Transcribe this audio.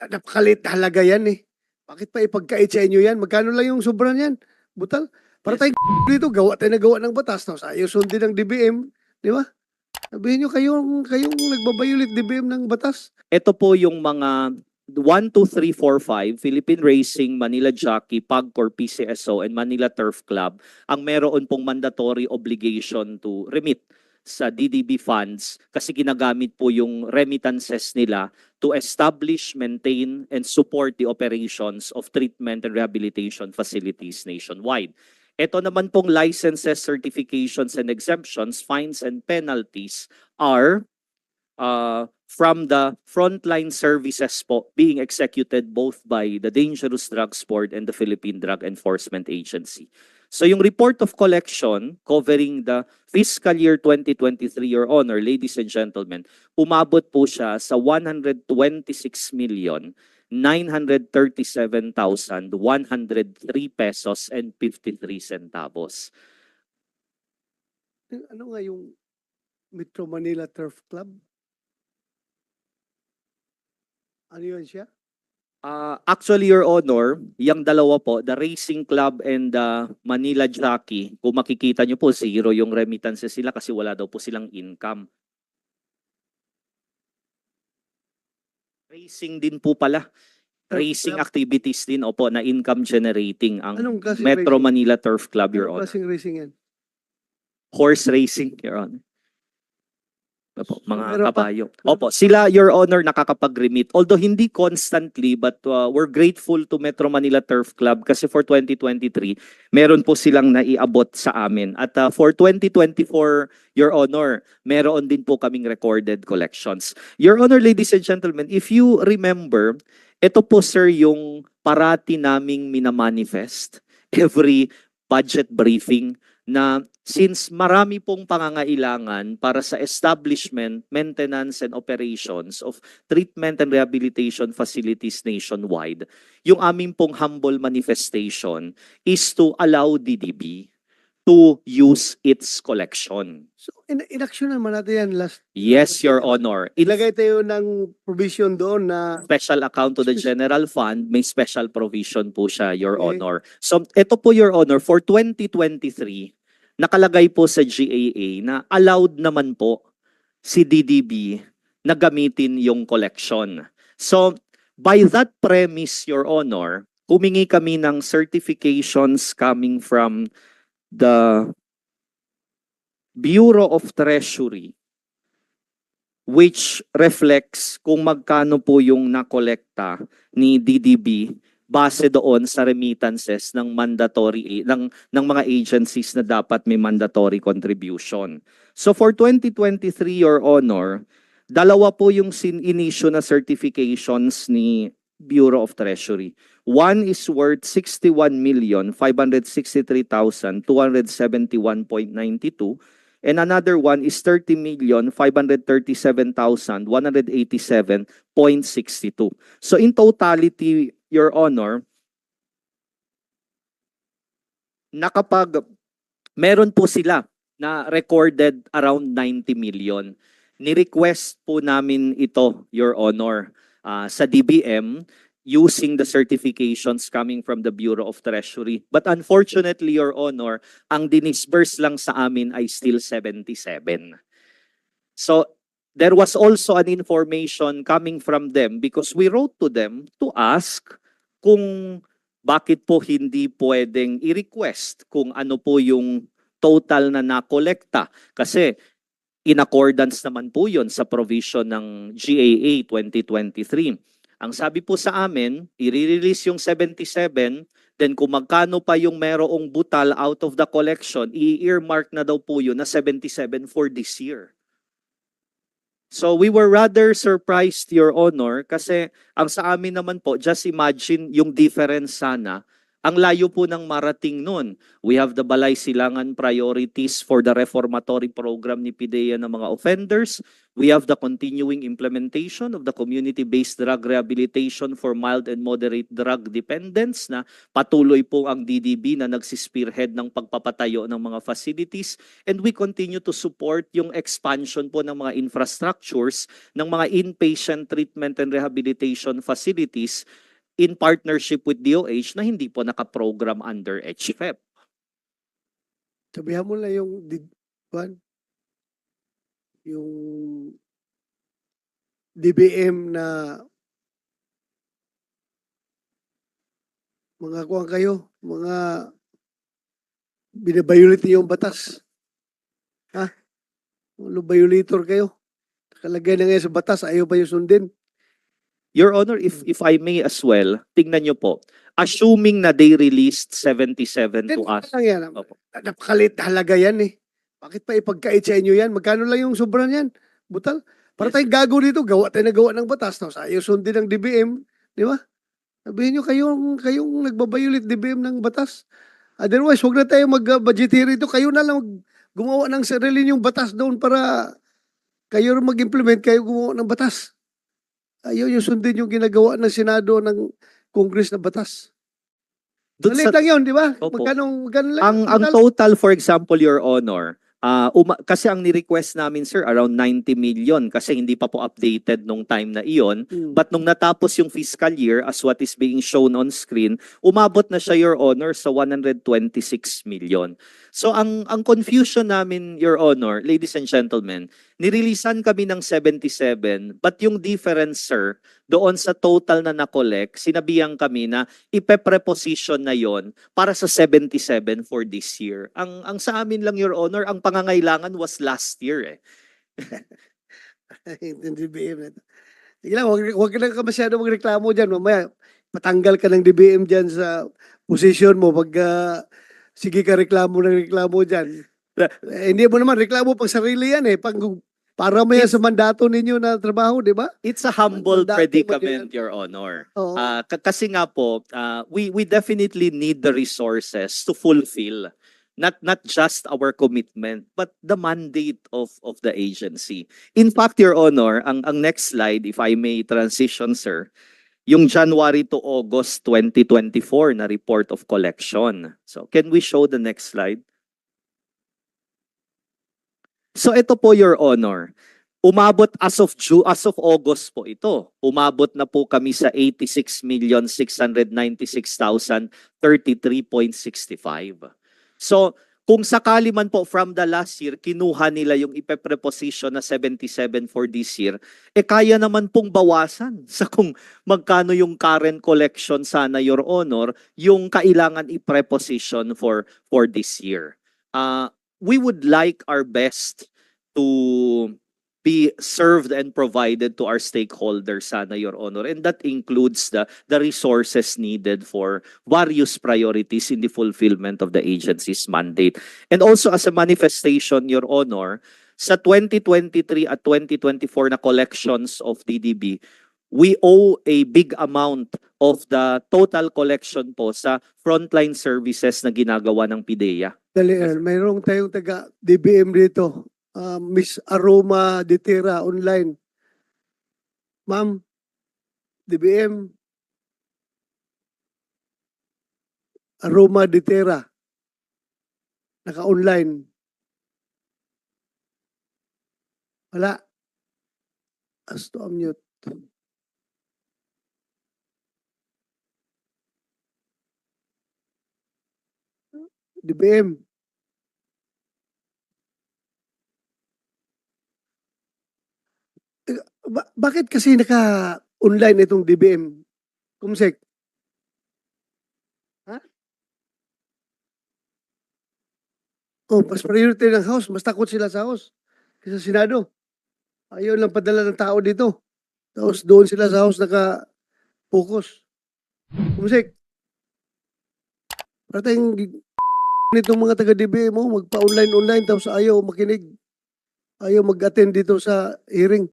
napakaliit na halaga yan eh. Bakit pa ipagkait sa inyo yan? Magkano lang yung sobra niyan? Butal. Para Yes. tayong dito, gawa tayo na gawa ng batas. Tapos ayaw sundin ng DBM. Di ba? Sabihin nyo kayong nagbabayulit DBM ng batas. Ito po yung mga 1, 2, 3, 4, 5, Philippine Racing, Manila Jockey, PAGCOR, PCSO, and Manila Turf Club ang meron pong mandatory obligation to remit sa DDB funds kasi ginagamit po yung remittances nila to establish, maintain, and support the operations of treatment and rehabilitation facilities nationwide. Ito naman pong licenses, certifications, and exemptions, fines, and penalties are from the frontline services po being executed both by the Dangerous Drugs Board and the Philippine Drug Enforcement Agency. So yung report of collection covering the fiscal year 2023, Your Honor, ladies and gentlemen, umabot po siya sa 126,937,103 pesos and 53 centavos. Ano nga yung Metro Manila Turf Club? Ano yun siya? Actually, Your Honor, yung dalawa po, the Racing Club and the Manila Jockey, kung makikita nyo po, zero yung remittances sila kasi wala daw po silang income. Racing din po pala. Racing activities din, opo, na income generating ang Anong klaseng Metro racing? Manila Turf Club, Your Anong Honor. klaseng racing yan? Horse racing, Your Honor. Opo, mga Meron pa? kabayo. Opo, sila, Your Honor, nakakapag-remit. Although hindi constantly, but we're grateful to Metro Manila Turf Club kasi for 2023, meron po silang naiabot sa amin. At for 2024, Your Honor, meron din po kaming recorded collections. Your Honor, ladies and gentlemen, if you remember, ito po, sir, yung parati naming minamanifest every budget briefing na since marami pong pangangailangan para sa establishment, maintenance, and operations of treatment and rehabilitation facilities nationwide, yung aming pong humble manifestation is to allow DDB to use its collection. So, in-action naman natin yan last. Yes, Your Honor. Ilagay tayo ng provision doon na Special account to the general fund, may special provision po siya, Your Okay. Honor. So, ito po, Your Honor, for 2023, nakalagay po sa GAA na allowed naman po si DDB na gamitin yung collection. So, by that premise, Your Honor, humingi kami ng certifications coming from the Bureau of Treasury which reflects kung magkano po yung nakolekta ni DDB base doon sa remittances ng mandatory ng mga agencies na dapat may mandatory contribution. So for 2023, Your Honor, dalawa po yung in-issue na certifications ni Bureau of Treasury. One is worth 61,563,271.92 and another one is 30,537,187.62. So in totality, Your Honor, meron po sila na recorded around 90 million. Ni-request po namin ito, Your Honor, sa DBM using the certifications coming from the Bureau of Treasury. But unfortunately, Your Honor, ang dinisburse lang sa amin ay still 77. So, there was also an information coming from them because we wrote to them to ask kung bakit po hindi pwedeng i-request kung ano po yung total na nakolekta. Kasi in accordance naman po yun sa provision ng GAA 2023. Ang sabi po sa amin, i-release yung 77, then kung magkano pa yung merong butal out of the collection, i-earmark na daw po yun na 77 for this year. So we were rather surprised, Your Honor, kasi ang sa amin naman po, just imagine yung difference sana Ang layo po ng marating nun. We have the Balay Silangan priorities for the reformatory program ni PIDEA ng mga offenders. We have the continuing implementation of the community-based drug rehabilitation for mild and moderate drug dependence na patuloy po ang DDB na nagsispearhead ng pagpapatayo ng mga facilities. And we continue to support yung expansion po ng mga infrastructures ng mga inpatient treatment and rehabilitation facilities in partnership with DOH na hindi po nakaprogram under HFEP. Sabihan mo lang yung DBM na mga kuwan kayo, mga binabiolate yung batas. Ha? Violator kayo. Kalagay na ngayon sa batas, ayaw ba yung sundin? Your Honor, if I may as well, tingnan nyo po. Assuming na they released 77 to us. Lang yan. Opo. Napakalit halaga yan eh. Bakit pa ipagkait sa inyo yan? Magkano lang yung sobra niyan? Butal. Para Yes. tayong gago dito, gawa tayo na gawa ng batas. Tapos ayaw sundin ng DBM. Di ba? Sabihin nyo kayong nagbabayulit DBM ng batas. Otherwise, huwag na tayo mag-budgetary ito. Kayo na lang gumawa ng sarili yung batas doon para kayo mag-implement, kayo gumawa ng batas. Ayaw yung sundin yung ginagawa ng Senado ng Congress na batas. Dun Maliit sa- lang yun, di ba? Opo. Magkano lang? ang total, for example, Your Honor, kasi ang ni-request namin, sir, around 90 million kasi hindi pa po updated nung time na iyon. But nung natapos yung fiscal year, as what is being shown on screen, umabot na siya, Your Honor, sa 126 million. So ang confusion namin, Your Honor, ladies and gentlemen, nirilisan kami ng 77, but yung difference, sir, doon sa total na na-collect, sinabihan kami na ipe-preposition na yon para sa 77 for this year. Ang sa amin lang, Your Honor, ang pangangailangan was last year eh. Yung DBM na ito. Sige lang, huwag ka lang masyado magreklamo dyan. Mamaya, patanggal ka ng DBM dyan sa position mo pag sige ka reklamo dyan. Hindi mo naman reklamo pang sarili yan eh. Para mo yan sa mandato ninyo na trabaho, di ba? It's a humble Mandato mo predicament, yan. Your Honor. Oo. Kasi nga po, we definitely need the resources to fulfill not just our commitment but the mandate of the agency. In fact, Your Honor, ang next slide, if I may transition, sir, yung January to August 2024 na report of collection. So, can we show the next slide? So, ito po, Your Honor. Umabot as of August po ito. Umabot na po kami sa 86,696,033.65. So, kung sakali man po from the last year, kinuha nila yung ipe-preposition na 77 for this year, kaya naman pong bawasan sa kung magkano yung current collection sana, Your Honor, yung kailangan i-preposition for this year. We would like our best to be served and provided to our stakeholders sana, Your Honor. And that includes the resources needed for various priorities in the fulfillment of the agency's mandate. And also as a manifestation, Your Honor, sa 2023 at 2024 na collections of DDB, we owe a big amount of the total collection po sa frontline services na ginagawa ng PIDEA. Dali, mayroong tayong taga DBM dito. Miss Aroma Ditera online. Ma'am, DBM. Aroma Ditera. Naka-online. Wala. As to unmute. DBM. Bakit kasi naka-online itong DBM? Kumsek? Ha? Oh, mas priority ng House. Mas takot sila sa House. Kaysa Senado. Ayaw lang padala ng tao dito. Tapos doon sila sa House naka-focus. Kumsek? Para tayong nitong mga taga-DBM mo, magpa-online tapos ayaw makinig. Ayaw mag-attend dito sa hearing.